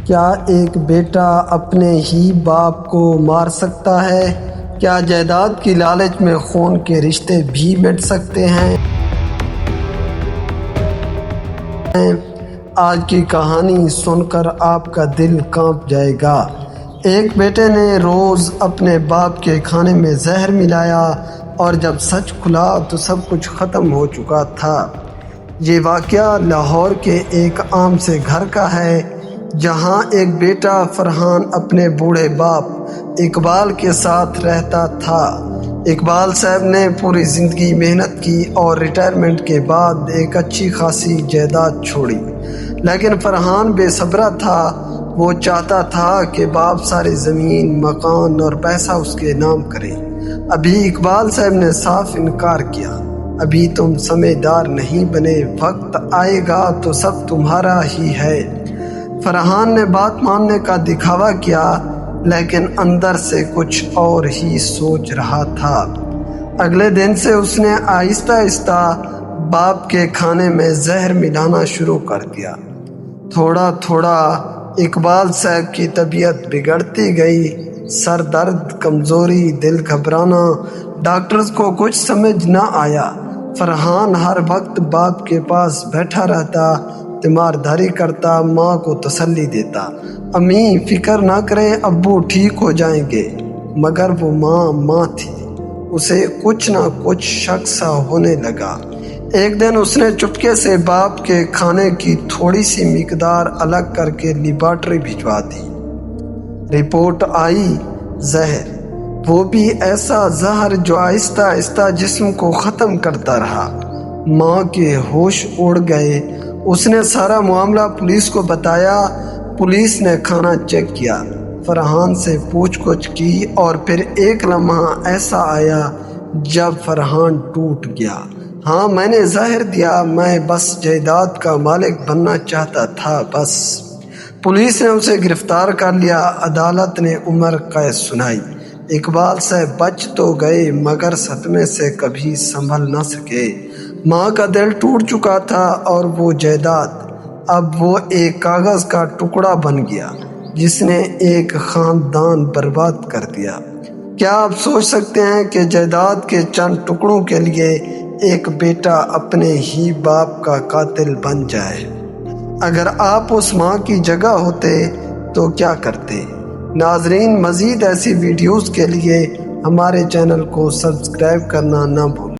کیا ایک بیٹا اپنے ہی باپ کو مار سکتا ہے؟ کیا جائیداد کی لالچ میں خون کے رشتے بھی مٹ سکتے ہیں؟ آج کی کہانی سن کر آپ کا دل کانپ جائے گا۔ ایک بیٹے نے روز اپنے باپ کے کھانے میں زہر ملایا اور جب سچ کھلا تو سب کچھ ختم ہو چکا تھا۔ یہ واقعہ لاہور کے ایک عام سے گھر کا ہے، جہاں ایک بیٹا فرحان اپنے بوڑھے باپ اقبال کے ساتھ رہتا تھا۔ اقبال صاحب نے پوری زندگی محنت کی اور ریٹائرمنٹ کے بعد ایک اچھی خاصی جائیداد چھوڑی، لیکن فرحان بے صبر تھا۔ وہ چاہتا تھا کہ باپ ساری زمین، مکان اور پیسہ اس کے نام کرے۔ ابھی اقبال صاحب نے صاف انکار کیا، ابھی تم سمجھدار نہیں بنے، وقت آئے گا تو سب تمہارا ہی ہے۔ فرحان نے بات ماننے کا دکھاوا کیا، لیکن اندر سے کچھ اور ہی سوچ رہا تھا۔ اگلے دن سے اس نے آہستہ آہستہ باپ کے کھانے میں زہر ملانا شروع کر دیا۔ تھوڑا تھوڑا اقبال صاحب کی طبیعت بگڑتی گئی، سر درد، کمزوری، دل گھبرانا، ڈاکٹرز کو کچھ سمجھ نہ آیا۔ فرحان ہر وقت باپ کے پاس بیٹھا رہتا، تیمارداری کرتا، ماں کو تسلی دیتا، امی فکر نہ کریں، ابو ٹھیک ہو جائیں گے۔ مگر وہ ماں تھی، اسے کچھ نہ کچھ شک سا ہونے لگا۔ ایک دن اس نے چپکے سے باپ کے کھانے کی تھوڑی سی مقدار الگ کر کے لیبارٹری بھجوا دی۔ رپورٹ آئی زہر، وہ بھی ایسا زہر جو آہستہ آہستہ جسم کو ختم کرتا رہا۔ ماں کے ہوش اڑ گئے۔ اس نے سارا معاملہ پولیس کو بتایا۔ پولیس نے کھانا چیک کیا، فرحان سے پوچھ گچھ کی، اور پھر ایک لمحہ ایسا آیا جب فرحان ٹوٹ گیا۔ ہاں، میں نے زہر دیا، میں بس جائیداد کا مالک بننا چاہتا تھا، بس۔ پولیس نے اسے گرفتار کر لیا۔ عدالت نے عمر قید سنائی۔ اقبال صاحب بچ تو گئے مگر صدمے سے کبھی سنبھل نہ سکے۔ ماں کا دل ٹوٹ چکا تھا اور وہ جائیداد اب وہ ایک کاغذ کا ٹکڑا بن گیا جس نے ایک خاندان برباد کر دیا۔ کیا آپ سوچ سکتے ہیں کہ جائیداد کے چند ٹکڑوں کے لیے ایک بیٹا اپنے ہی باپ کا قاتل بن جائے؟ اگر آپ اس ماں کی جگہ ہوتے تو کیا کرتے؟ ناظرین، مزید ایسی ویڈیوز کے لیے ہمارے چینل کو سبسکرائب کرنا نہ بھولیں۔